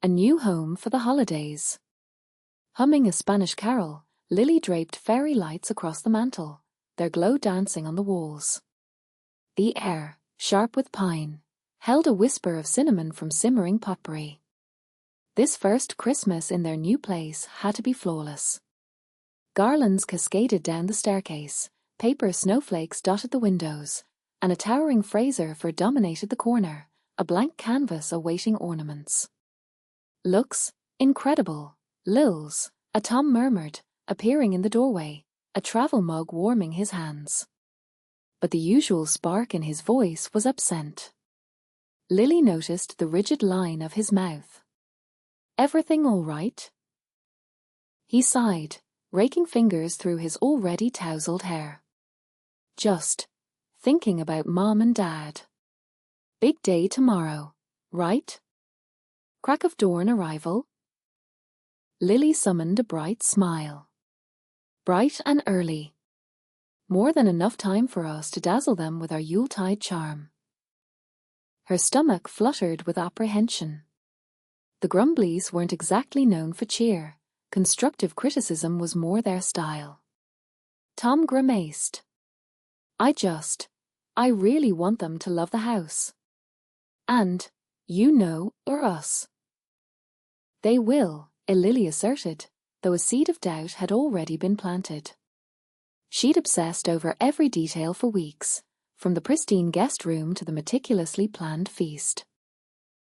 A new home for the holidays. Humming a Spanish carol, Lily draped fairy lights across the mantel, their glow dancing on the walls. The air, sharp with pine, held a whisper of cinnamon from simmering potpourri. This first Christmas in their new place had to be flawless. Garlands cascaded down the staircase, paper snowflakes dotted the windows, and a towering Fraser dominated the corner, a blank canvas awaiting ornaments. "Looks incredible, Lils," a Tom murmured, appearing in the doorway, a travel mug warming his hands. But the usual spark in his voice was absent. Lily noticed the rigid line of his mouth. "Everything all right?" He sighed, raking fingers through his already tousled hair. "Just thinking about Mom and Dad. Big day tomorrow, right? Crack of dawn arrival?" Lily summoned a bright smile. "Bright and early. More than enough time for us to dazzle them with our Yuletide charm." Her stomach fluttered with apprehension. The Grumbleys weren't exactly known for cheer. Constructive criticism was more their style. Tom grimaced. I really want them to love the house. And, or us." "They will," Lily asserted, though a seed of doubt had already been planted. She'd obsessed over every detail for weeks, from the pristine guest room to the meticulously planned feast.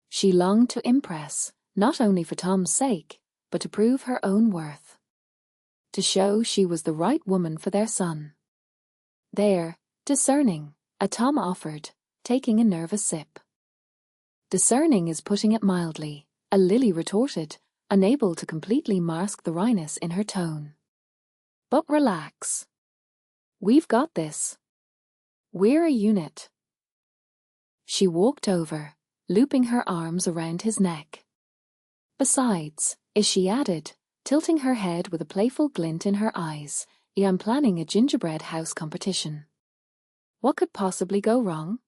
She longed to impress, not only for Tom's sake, but to prove her own worth. To show she was the right woman for their son. "They're discerning," a Tom offered, taking a nervous sip. "Discerning is putting it mildly," a Lily retorted, unable to completely mask the wryness in her tone. "But relax. We've got this. We're a unit." She walked over, looping her arms around his neck. "Besides," she added, tilting her head with a playful glint in her eyes, "I'm planning a gingerbread house competition. What could possibly go wrong?"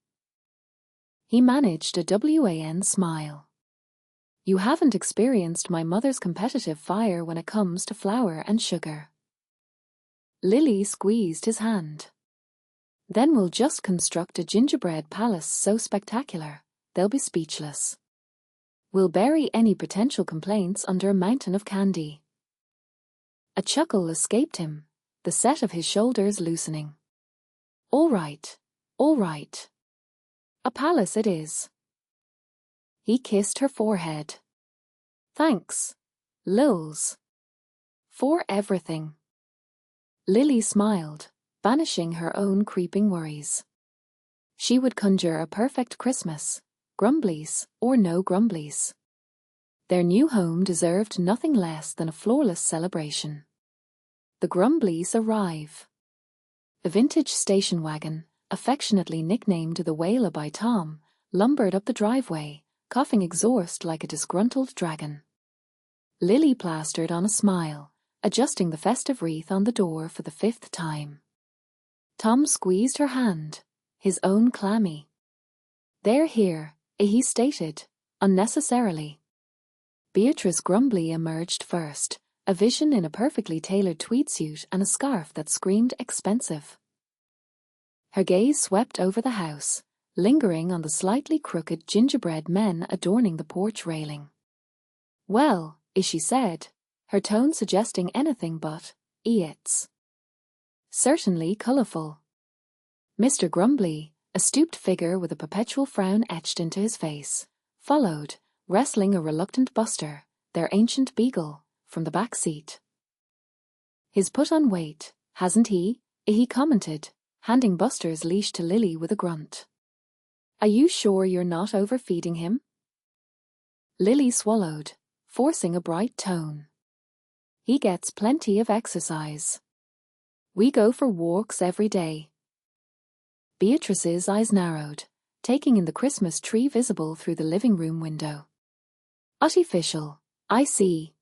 He managed a wan smile. "You haven't experienced my mother's competitive fire when it comes to flour and sugar." Lily squeezed his hand. "Then we'll just construct a gingerbread palace so spectacular, they'll be speechless. We'll bury any potential complaints under a mountain of candy." A chuckle escaped him, the set of his shoulders loosening. All right. A palace it is." He kissed her forehead. "Thanks, Lils. For everything." Lily smiled, banishing her own creeping worries. She would conjure a perfect Christmas, Grumbleys or no Grumbleys. Their new home deserved nothing less than a flawless celebration. The Grumbleys arrive. A vintage station wagon, affectionately nicknamed the Whaler by Tom, lumbered up the driveway, coughing exhaust like a disgruntled dragon. Lily plastered on a smile, adjusting the festive wreath on the door for the 5th time. Tom squeezed her hand, his own clammy. "They're here," he stated, unnecessarily. Beatrice Grumbly emerged first, a vision in a perfectly tailored tweed suit and a scarf that screamed expensive. Her gaze swept over the house, lingering on the slightly crooked gingerbread men adorning the porch railing. "Well," she said, her tone suggesting anything but, "It's certainly colourful." Mr. Grumbly, a stooped figure with a perpetual frown etched into his face, followed, wrestling a reluctant Buster, their ancient beagle, from the back seat. "He's put on weight, hasn't he?" he commented, handing Buster's leash to Lily with a grunt. "Are you sure you're not overfeeding him?" Lily swallowed, forcing a bright tone. "He gets plenty of exercise. We go for walks every day." Beatrice's eyes narrowed, taking in the Christmas tree visible through the living room window. "Artificial, I see.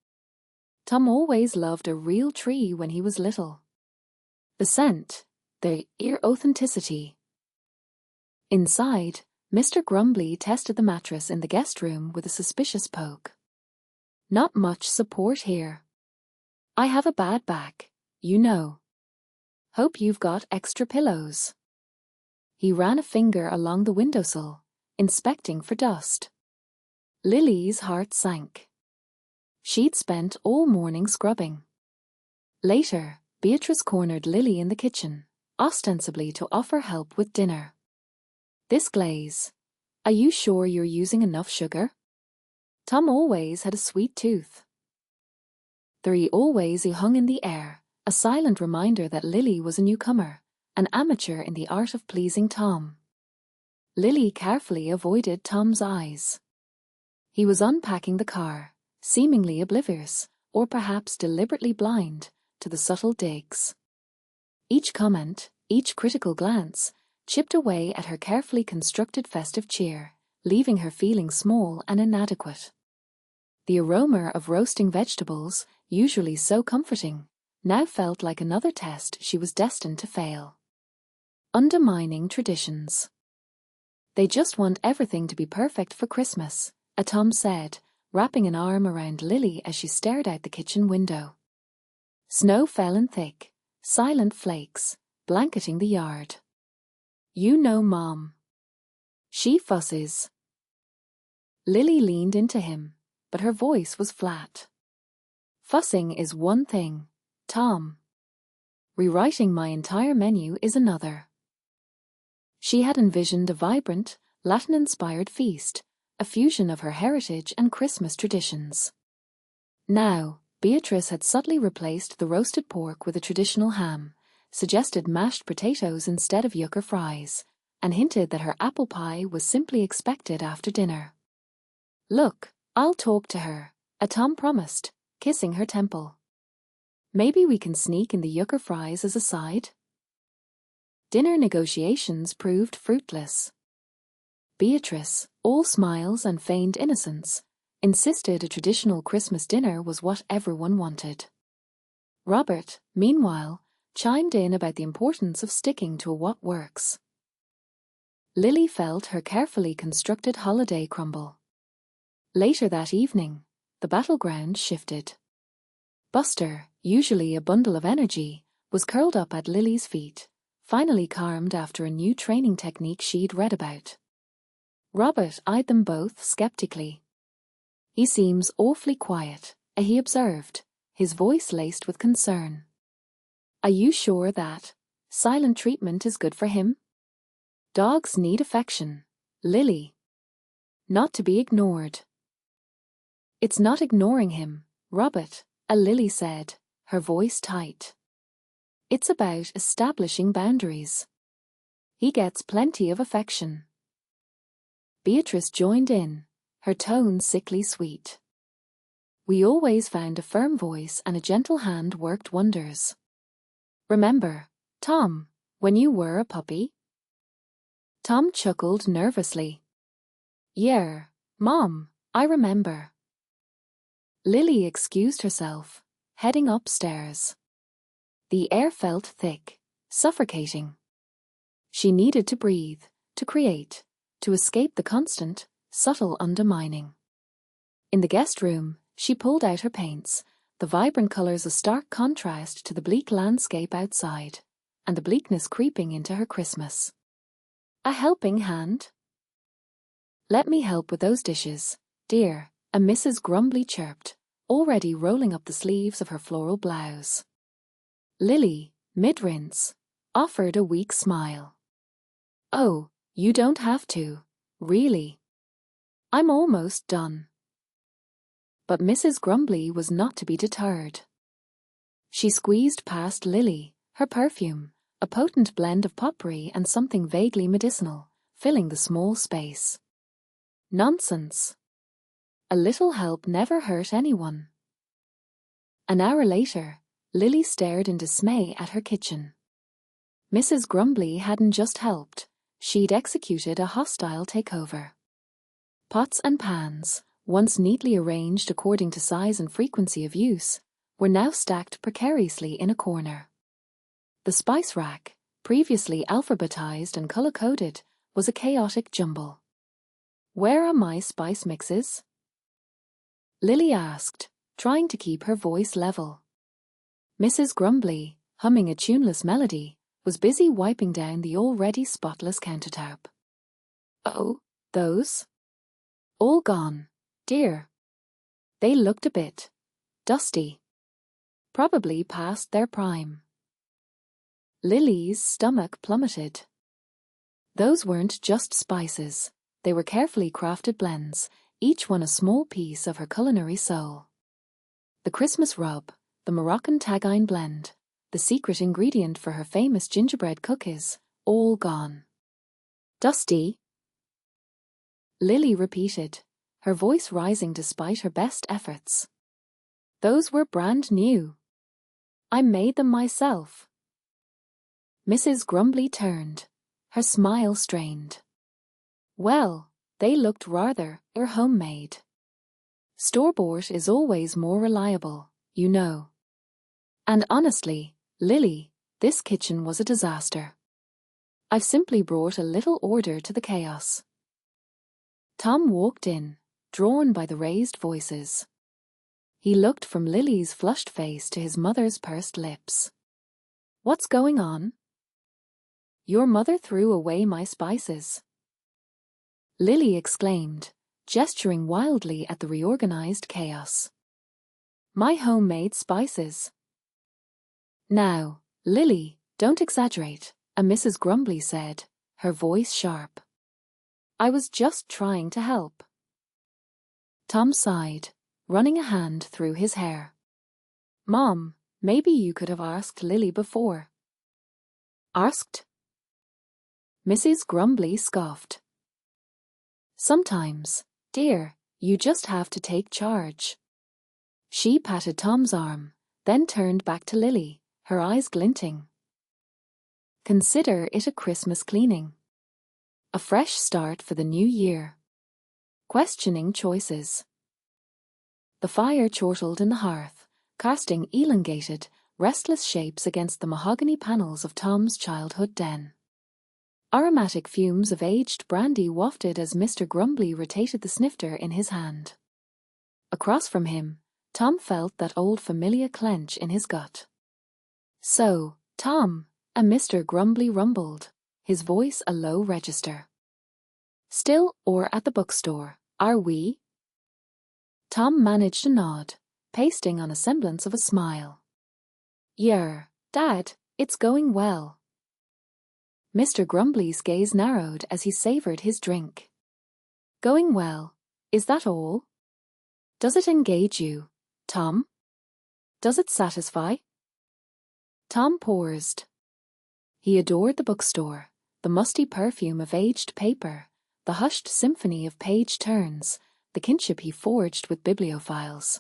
Tom always loved a real tree when he was little. The scent, the authenticity." Inside, Mr. Grumbly tested the mattress in the guest room with a suspicious poke. Not much support here. I have a bad back, you know. Hope you've got extra pillows. He ran a finger along the windowsill, inspecting for dust. Lily's heart sank. She'd spent all morning scrubbing. Later, Beatrice cornered Lily in the kitchen, ostensibly to offer help with dinner. This glaze. Are you sure you're using enough sugar? Tom always had a sweet tooth. 3 always hung in the air, a silent reminder that Lily was a newcomer, an amateur in the art of pleasing Tom. Lily carefully avoided Tom's eyes. He was unpacking the car, seemingly oblivious, or perhaps deliberately blind, to the subtle digs. Each comment, each critical glance, chipped away at her carefully constructed festive cheer, leaving her feeling small and inadequate. The aroma of roasting vegetables, usually so comforting, now felt like another test she was destined to fail. Undermining traditions. They just want everything to be perfect for Christmas, Tom said, wrapping an arm around Lily as she stared out the kitchen window. Snow fell in thick, silent flakes, blanketing the yard. You know Mom. She fusses. Lily leaned into him, but her voice was flat. Fussing is one thing, Tom. Rewriting my entire menu is another. She had envisioned a vibrant, Latin-inspired feast, a fusion of her heritage and Christmas traditions. Now, Beatrice had subtly replaced the roasted pork with a traditional ham, suggested mashed potatoes instead of yucca fries, and hinted that her apple pie was simply expected after dinner. Look, I'll talk to her, Tom promised, kissing her temple. Maybe we can sneak in the yucca fries as a side? Dinner negotiations proved fruitless. Beatrice, all smiles and feigned innocence, insisted a traditional Christmas dinner was what everyone wanted. Robert, meanwhile, chimed in about the importance of sticking to what works. Lily felt her carefully constructed holiday crumble. Later that evening, the battleground shifted. Buster, usually a bundle of energy, was curled up at Lily's feet, finally calmed after a new training technique she'd read about. Robert eyed them both skeptically. He seems awfully quiet, he observed, his voice laced with concern. Are you sure that silent treatment is good for him? Dogs need affection, Lily. Not to be ignored. It's not ignoring him, Robert, Lily said, her voice tight. It's about establishing boundaries. He gets plenty of affection. Beatrice joined in, her tone sickly sweet. We always found a firm voice and a gentle hand worked wonders. Remember, Tom, when you were a puppy? Tom chuckled nervously. Yeah, Mom, I remember. Lily excused herself, heading upstairs. The air felt thick, suffocating. She needed to breathe, to create, to escape the constant, subtle undermining. In the guest room, she pulled out her paints, the vibrant colors a stark contrast to the bleak landscape outside, and the bleakness creeping into her Christmas. A helping hand? Let me help with those dishes, dear, Mrs. Grumbly chirped, already rolling up the sleeves of her floral blouse. Lily, mid-rinse, offered a weak smile. Oh, you don't have to, really. I'm almost done. But Mrs. Grumbly was not to be deterred. She squeezed past Lily, her perfume, a potent blend of potpourri and something vaguely medicinal, filling the small space. Nonsense. A little help never hurt anyone. An hour later, Lily stared in dismay at her kitchen. Mrs. Grumbly hadn't just helped, she'd executed a hostile takeover. Pots and pans, once neatly arranged according to size and frequency of use, were now stacked precariously in a corner. The spice rack, previously alphabetized and color-coded, was a chaotic jumble. Where are my spice mixes? Lily asked, trying to keep her voice level. Mrs. Grumbly, humming a tuneless melody, was busy wiping down the already spotless countertop. Oh, those? All gone, dear. They looked a bit dusty. Probably past their prime. Lily's stomach plummeted. Those weren't just spices, they were carefully crafted blends, each one a small piece of her culinary soul. The Christmas rub, the Moroccan tagine blend, the secret ingredient for her famous gingerbread cookies, all gone. Dusty? Lily repeated, her voice rising despite her best efforts. Those were brand new. I made them myself. Mrs. Grumbly turned, her smile strained. Well, they looked rather homemade. Store-bought is always more reliable, you know. And honestly, Lily, this kitchen was a disaster. I've simply brought a little order to the chaos. Tom walked in, drawn by the raised voices. He looked from Lily's flushed face to his mother's pursed lips. What's going on? Your mother threw away my spices. Lily exclaimed, gesturing wildly at the reorganized chaos. My homemade spices. Now, Lily, don't exaggerate, Mrs. Grumbly said, her voice sharp. I was just trying to help. Tom sighed, running a hand through his hair. Mom, maybe you could have asked Lily before. Asked? Mrs. Grumbly scoffed. Sometimes, dear, you just have to take charge. She patted Tom's arm, then turned back to Lily, her eyes glinting. Consider it a Christmas cleaning. A fresh start for the new year. Questioning choices. The fire chortled in the hearth, casting elongated, restless shapes against the mahogany panels of Tom's childhood den. Aromatic fumes of aged brandy wafted as Mr. Grumbly rotated the snifter in his hand. Across from him, Tom felt that old familiar clench in his gut. So, Tom, Mr. Grumbly rumbled, his voice a low register. Still or at the bookstore, are we? Tom managed a nod, pasting on a semblance of a smile. Yer, Dad, it's going well. Mr. Grumbly's gaze narrowed as he savoured his drink. Going well, is that all? Does it engage you, Tom? Does it satisfy? Tom paused. He adored the bookstore, the musty perfume of aged paper, the hushed symphony of page turns, the kinship he forged with bibliophiles.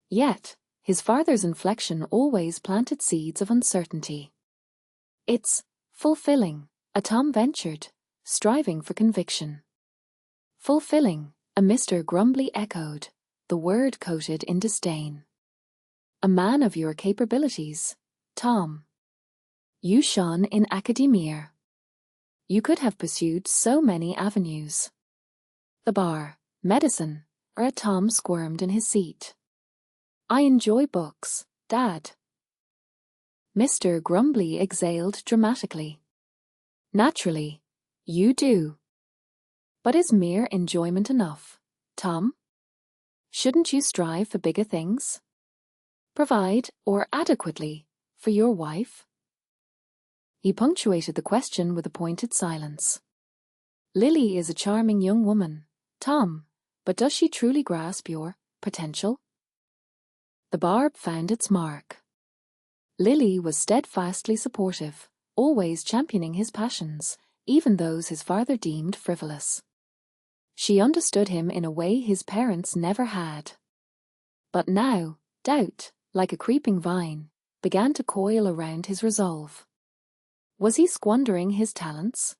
Yet, his father's inflection always planted seeds of uncertainty. It's fulfilling, Tom ventured, striving for conviction. Fulfilling, Mr. Grumbly echoed, the word coated in disdain. A man of your capabilities, Tom. You shone in academia. You could have pursued so many avenues. The bar, medicine, or Tom squirmed in his seat. I enjoy books, Dad. Mr. Grumbly exhaled dramatically. Naturally, you do. But is mere enjoyment enough, Tom? Shouldn't you strive for bigger things? Provide, or adequately, for your wife? He punctuated the question with a pointed silence. Lily is a charming young woman, Tom, but does she truly grasp your potential? The barb found its mark. Lily was steadfastly supportive, always championing his passions, even those his father deemed frivolous. She understood him in a way his parents never had. But now, doubt, like a creeping vine, began to coil around his resolve. Was he squandering his talents?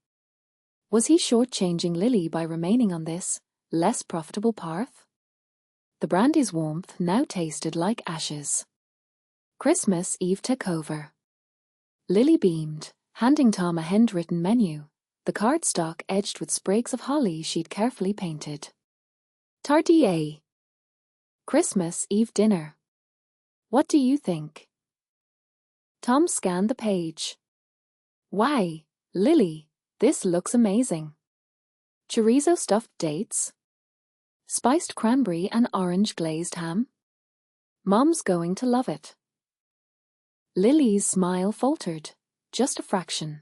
Was he shortchanging Lily by remaining on this, less profitable path? The brandy's warmth now tasted like ashes. Christmas Eve took over. Lily beamed, handing Tom a handwritten menu, the cardstock edged with sprigs of holly she'd carefully painted. Tardier. Christmas Eve dinner. What do you think? Tom scanned the page. Wow, Lily, this looks amazing. Chorizo stuffed dates? Spiced cranberry and orange glazed ham? Mom's going to love it. Lily's smile faltered, just a fraction.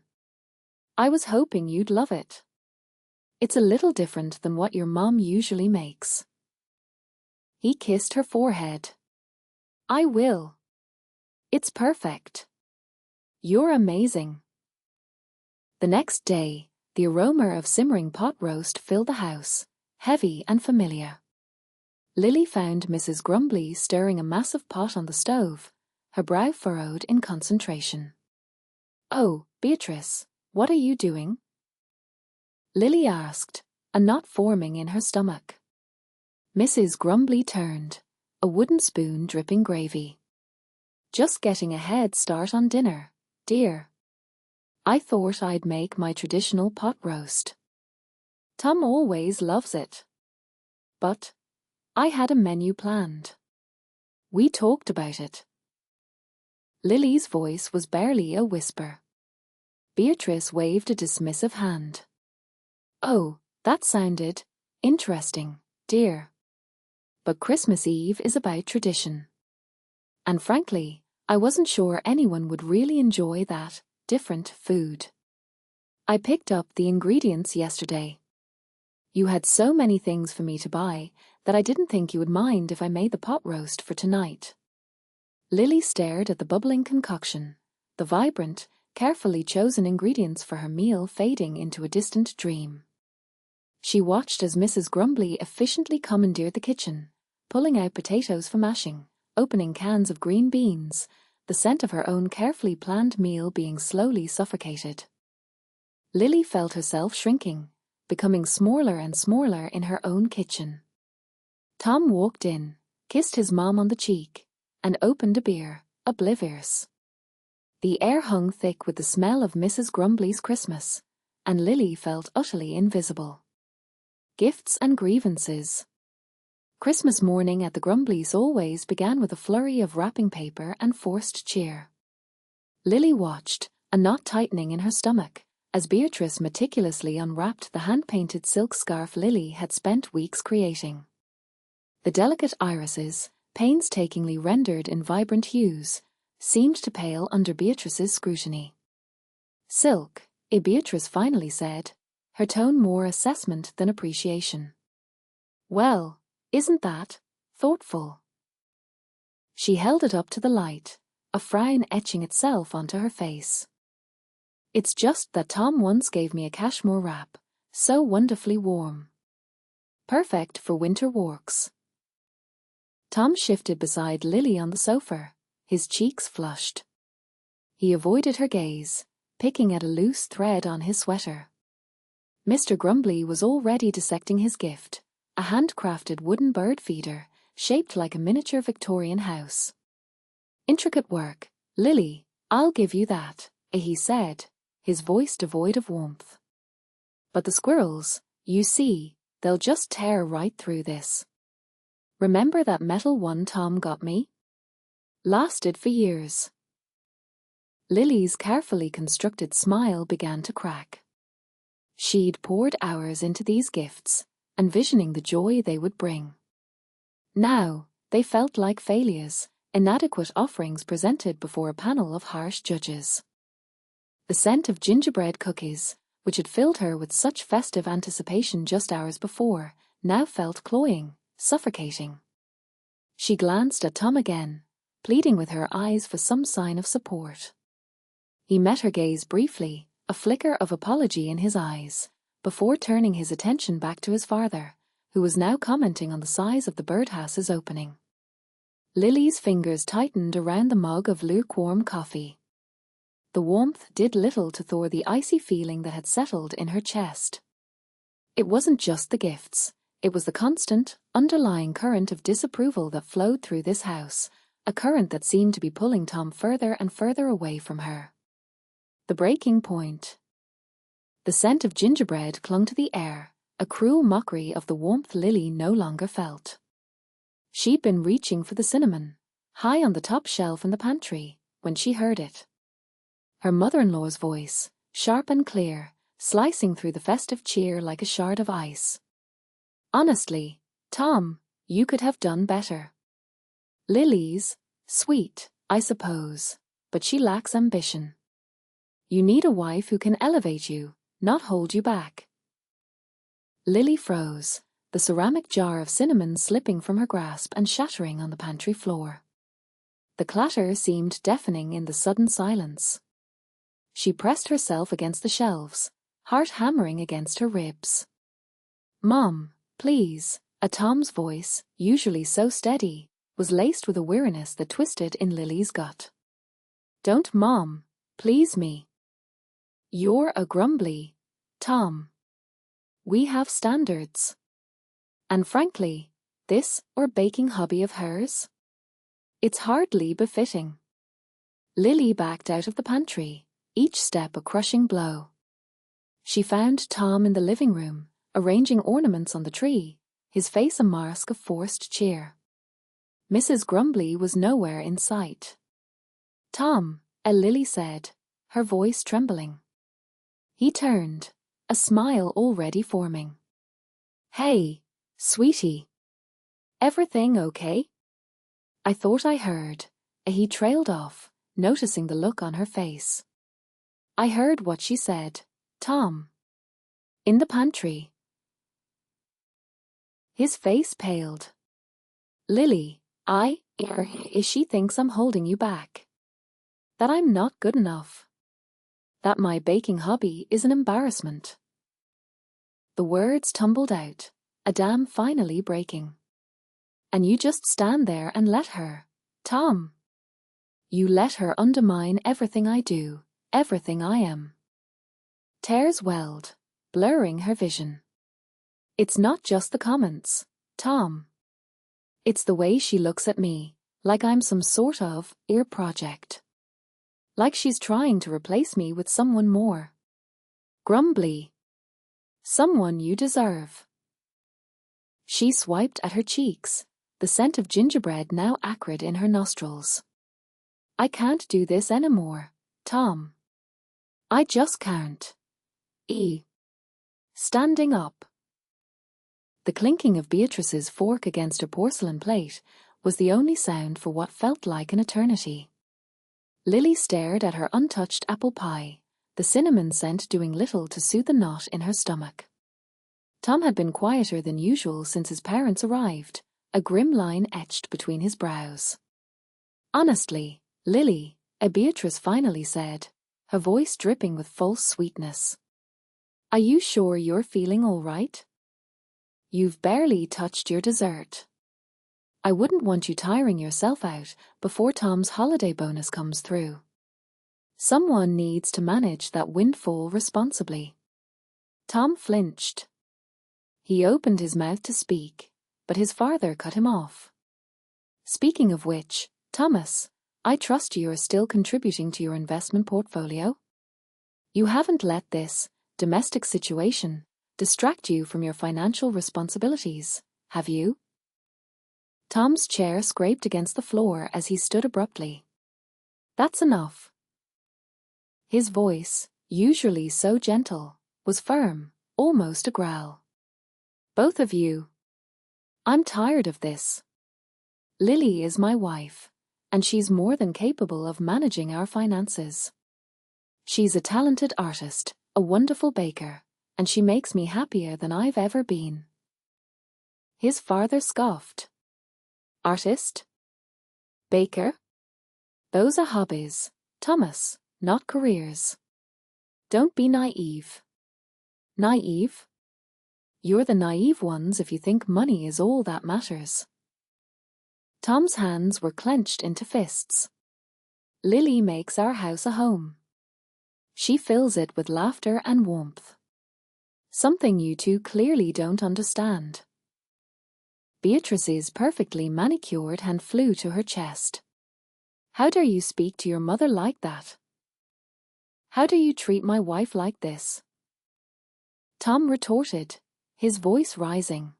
I was hoping you'd love it. It's a little different than what your mom usually makes. He kissed her forehead. I will. It's perfect. You're amazing. The next day, the aroma of simmering pot roast filled the house, heavy and familiar. Lily found Mrs. Grumbly stirring a massive pot on the stove, her brow furrowed in concentration. Oh, Beatrice, what are you doing? Lily asked, a knot forming in her stomach. Mrs. Grumbly turned, a wooden spoon dripping gravy. Just getting a head start on dinner, dear. I thought I'd make my traditional pot roast. Tom always loves it. But I had a menu planned. We talked about it. Lily's voice was barely a whisper. Beatrice waved a dismissive hand. Oh, that sounded interesting, dear. But Christmas Eve is about tradition. And frankly, I wasn't sure anyone would really enjoy that different food. I picked up the ingredients yesterday. You had so many things for me to buy that I didn't think you would mind if I made the pot roast for tonight. Lily stared at the bubbling concoction, the vibrant, carefully chosen ingredients for her meal fading into a distant dream. She watched as Mrs. Grumbly efficiently commandeered the kitchen, pulling out potatoes for mashing, opening cans of green beans, the scent of her own carefully planned meal being slowly suffocated. Lily felt herself shrinking, becoming smaller and smaller in her own kitchen. Tom walked in, kissed his mom on the cheek, and opened a beer, oblivious. The air hung thick with the smell of Mrs. Grumbly's Christmas, and Lily felt utterly invisible. Gifts and grievances. Christmas morning at the Grumblies always began with a flurry of wrapping paper and forced cheer. Lily watched, a knot tightening in her stomach, as Beatrice meticulously unwrapped the hand-painted silk scarf Lily had spent weeks creating. The delicate irises, painstakingly rendered in vibrant hues, seemed to pale under Beatrice's scrutiny. Silk, Beatrice finally said, her tone more assessment than appreciation. Well, isn't that thoughtful? She held it up to the light, a frown etching itself onto her face. It's just that Tom once gave me a cashmere wrap, so wonderfully warm. Perfect for winter walks. Tom shifted beside Lily on the sofa, his cheeks flushed. He avoided her gaze, picking at a loose thread on his sweater. Mr. Grumbly was already dissecting his gift, a handcrafted wooden bird feeder, shaped like a miniature Victorian house. Intricate work, Lily, I'll give you that, he said, his voice devoid of warmth. But the squirrels, you see, they'll just tear right through this. Remember that metal one Tom got me? Lasted for years. Lily's carefully constructed smile began to crack. She'd poured hours into these gifts, envisioning the joy they would bring. Now, they felt like failures, inadequate offerings presented before a panel of harsh judges. The scent of gingerbread cookies, which had filled her with such festive anticipation just hours before, now felt cloying, suffocating. She glanced at Tom again, pleading with her eyes for some sign of support. He met her gaze briefly, a flicker of apology in his eyes, before turning his attention back to his father, who was now commenting on the size of the birdhouse's opening. Lily's fingers tightened around the mug of lukewarm coffee. The warmth did little to thaw the icy feeling that had settled in her chest. It wasn't just the gifts, it was the constant, underlying current of disapproval that flowed through this house, a current that seemed to be pulling Tom further and further away from her. The breaking point. The scent of gingerbread clung to the air, a cruel mockery of the warmth Lily no longer felt. She'd been reaching for the cinnamon, high on the top shelf in the pantry, when she heard it. Her mother-in-law's voice, sharp and clear, slicing through the festive cheer like a shard of ice. "Honestly, Tom, you could have done better. Lily's sweet, I suppose, but she lacks ambition. You need a wife who can elevate you, not hold you back." Lily froze, the ceramic jar of cinnamon slipping from her grasp and shattering on the pantry floor. The clatter seemed deafening in the sudden silence. She pressed herself against the shelves, heart hammering against her ribs. "Mom, please," Tom's voice, usually so steady, was laced with a weariness that twisted in Lily's gut. "Don't, Mom, please me. You're a grumbly, Tom. We have standards. And frankly, this or baking hobby of hers? It's hardly befitting." Lily backed out of the pantry, each step a crushing blow. She found Tom in the living room, arranging ornaments on the tree, his face a mask of forced cheer. Mrs. Grumbly was nowhere in sight. "Tom," Lily said, her voice trembling. He turned, a smile already forming. "Hey, sweetie. Everything okay?" "I thought I heard." He trailed off, noticing the look on her face. "I heard what she said, Tom. In the pantry." His face paled. "Lily, she thinks I'm holding you back. That I'm not good enough. That my baking hobby is an embarrassment." The words tumbled out, a dam finally breaking. "And you just stand there and let her, Tom. You let her undermine everything I do, everything I am." Tears welled, blurring her vision. "It's not just the comments, Tom. It's the way she looks at me, like I'm some sort of ear project. Like she's trying to replace me with someone more grumbly. Someone you deserve." She swiped at her cheeks, the scent of gingerbread now acrid in her nostrils. "I can't do this anymore, Tom. I just can't." Standing up. The clinking of Beatrice's fork against a porcelain plate was the only sound for what felt like an eternity. Lily stared at her untouched apple pie, the cinnamon scent doing little to soothe the knot in her stomach. Tom had been quieter than usual since his parents arrived, a grim line etched between his brows. "Honestly, Lily," Beatrice finally said, her voice dripping with false sweetness. "Are you sure you're feeling all right? You've barely touched your dessert. I wouldn't want you tiring yourself out before Tom's holiday bonus comes through. Someone needs to manage that windfall responsibly." Tom flinched. He opened his mouth to speak, but his father cut him off. "Speaking of which, Thomas, I trust you are still contributing to your investment portfolio? You haven't let this domestic situation distract you from your financial responsibilities, have you?" Tom's chair scraped against the floor as he stood abruptly. "That's enough." His voice, usually so gentle, was firm, almost a growl. "Both of you. I'm tired of this. Lily is my wife, and she's more than capable of managing our finances. She's a talented artist, a wonderful baker, and she makes me happier than I've ever been." His father scoffed. "Artist? Baker? Those are hobbies, Thomas, not careers. Don't be naive." "Naive? You're the naive ones if you think money is all that matters." Tom's hands were clenched into fists. "Lily makes our house a home. She fills it with laughter and warmth. Something you two clearly don't understand." Beatrice's perfectly manicured hand flew to her chest. "How dare you speak to your mother like that? How do you treat my wife like this?" Tom retorted, his voice rising.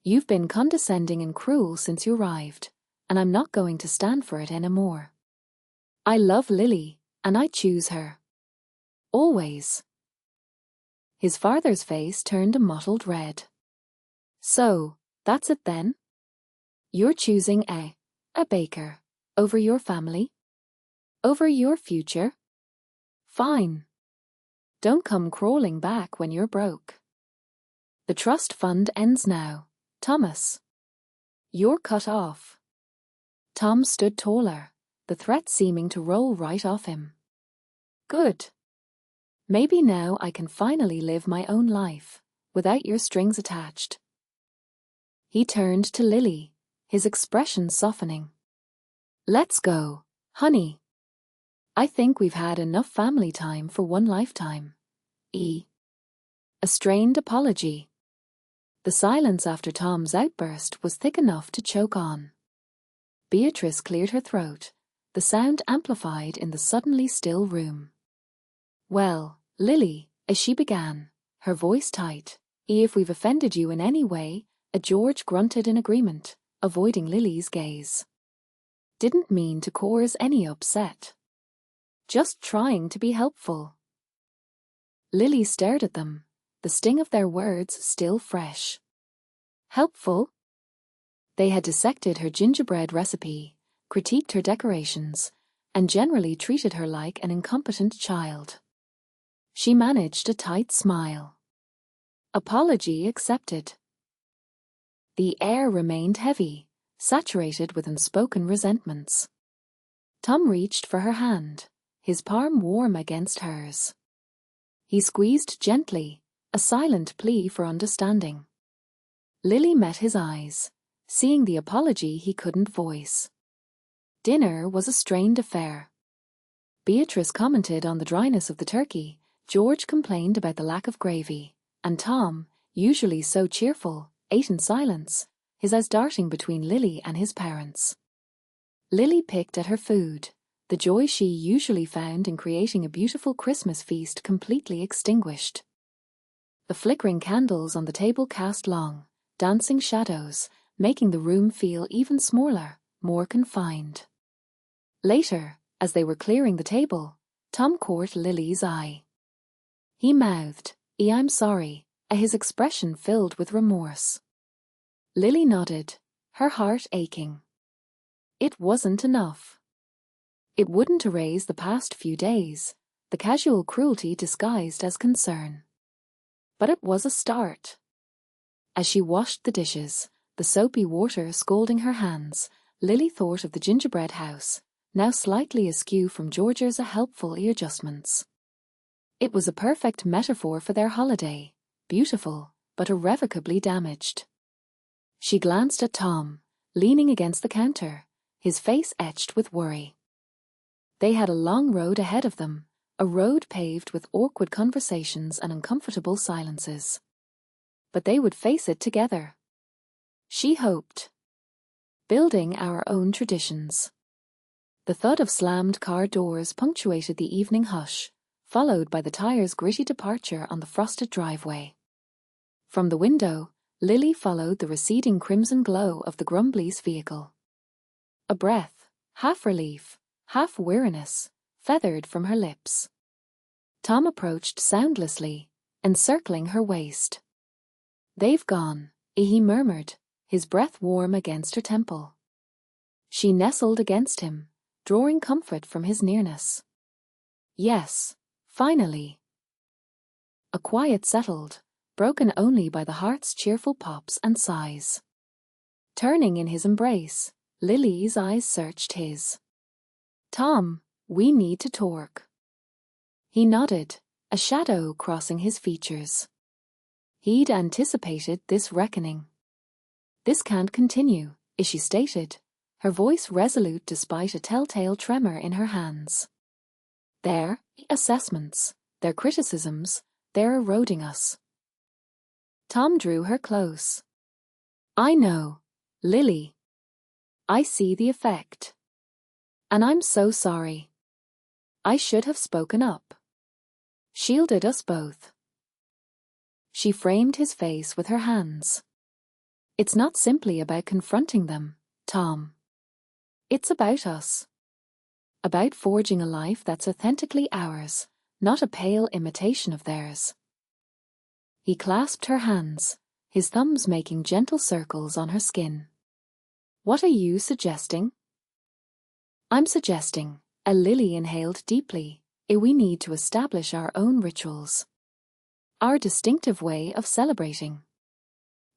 You've been condescending and cruel since you arrived, and I'm not going to stand for it anymore. I love Lily, and I choose her. Always. His father's face turned a mottled red. So, that's it then? You're choosing a baker over your family? Over your future? Fine. Don't come crawling back when you're broke. The trust fund ends now, Thomas. You're cut off. Tom stood taller, the threat seeming to roll right off him. Good. Maybe now I can finally live my own life, without your strings attached. He turned to Lily, his expression softening. Let's go, honey. I think we've had enough family time for one lifetime. A strained apology. The silence after Tom's outburst was thick enough to choke on. Beatrice cleared her throat, the sound amplified in the suddenly still room. Well, Lily, as she began, her voice tight, if we've offended you in any way, George grunted in agreement, avoiding Lily's gaze. Didn't mean to cause any upset. Just trying to be helpful. Lily stared at them, the sting of their words still fresh. Helpful? They had dissected her gingerbread recipe, critiqued her decorations, and generally treated her like an incompetent child. She managed a tight smile. Apology accepted. The air remained heavy, saturated with unspoken resentments. Tom reached for her hand, his palm warm against hers. He squeezed gently, a silent plea for understanding. Lily met his eyes, seeing the apology he couldn't voice. Dinner was a strained affair. Beatrice commented on the dryness of the turkey, George complained about the lack of gravy, and Tom, usually so cheerful, ate in silence, his eyes darting between Lily and his parents. Lily picked at her food, the joy she usually found in creating a beautiful Christmas feast completely extinguished. The flickering candles on the table cast long, dancing shadows, making the room feel even smaller, more confined. Later, as they were clearing the table, Tom caught Lily's eye. He mouthed, I'm sorry, his expression filled with remorse. Lily nodded, her heart aching. It wasn't enough. It wouldn't erase the past few days, the casual cruelty disguised as concern. But it was a start. As she washed the dishes, the soapy water scalding her hands, Lily thought of the gingerbread house, now slightly askew from George's helpful adjustments. It was a perfect metaphor for their holiday, beautiful, but irrevocably damaged. She glanced at Tom, leaning against the counter, his face etched with worry. They had a long road ahead of them, a road paved with awkward conversations and uncomfortable silences. But they would face it together. She hoped. Building our own traditions. The thud of slammed car doors punctuated the evening hush, followed by the tire's gritty departure on the frosted driveway. From the window, Lily followed the receding crimson glow of the Grumblies' vehicle. A breath, half relief, half weariness, feathered from her lips. Tom approached soundlessly, encircling her waist. They've gone, he murmured, his breath warm against her temple. She nestled against him, drawing comfort from his nearness. Yes, finally. A quiet settled, broken only by the heart's cheerful pops and sighs. Turning in his embrace, Lily's eyes searched his. Tom, we need to talk. He nodded, a shadow crossing his features. He'd anticipated this reckoning. This can't continue, she stated, her voice resolute despite a telltale tremor in her hands. Their assessments, their criticisms, they're eroding us. Tom drew her close. I know, Lily. I see the effect. And I'm so sorry. I should have spoken up. Shielded us both. She framed his face with her hands. It's not simply about confronting them, Tom. It's about us. About forging a life that's authentically ours, not a pale imitation of theirs. He clasped her hands, his thumbs making gentle circles on her skin. What are you suggesting? I'm suggesting, Lily inhaled deeply, we need to establish our own rituals. Our distinctive way of celebrating.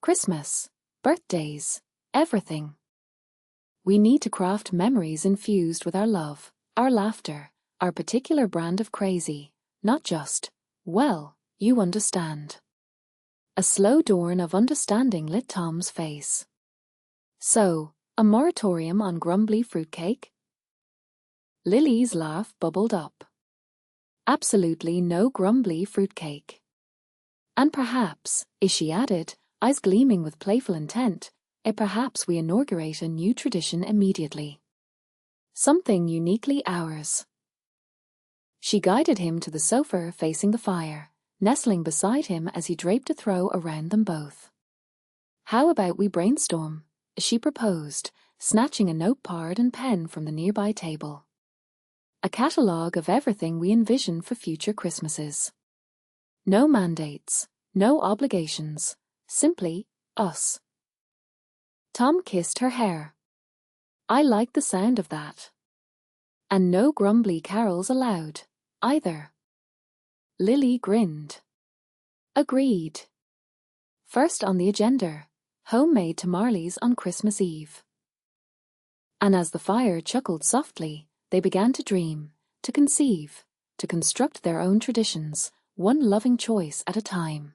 Christmas, birthdays, everything. We need to craft memories infused with our love, our laughter, our particular brand of crazy, not just, well, you understand. A slow dawn of understanding lit Tom's face. So, a moratorium on grumbly fruitcake? Lily's laugh bubbled up. Absolutely no grumbly fruitcake. And perhaps, she added, eyes gleaming with playful intent, perhaps we inaugurate a new tradition immediately. Something uniquely ours. She guided him to the sofa facing the fire, nestling beside him as he draped a throw around them both. How about we brainstorm? She proposed, snatching a notepad and pen from the nearby table. A catalogue of everything we envision for future Christmases. No mandates, no obligations, simply us. Tom kissed her hair. I like the sound of that. And no grumbly carols allowed, either. Lily grinned. Agreed. First on the agenda, homemade tamales on Christmas Eve. And as the fire chuckled softly, they began to dream, to conceive, to construct their own traditions, one loving choice at a time.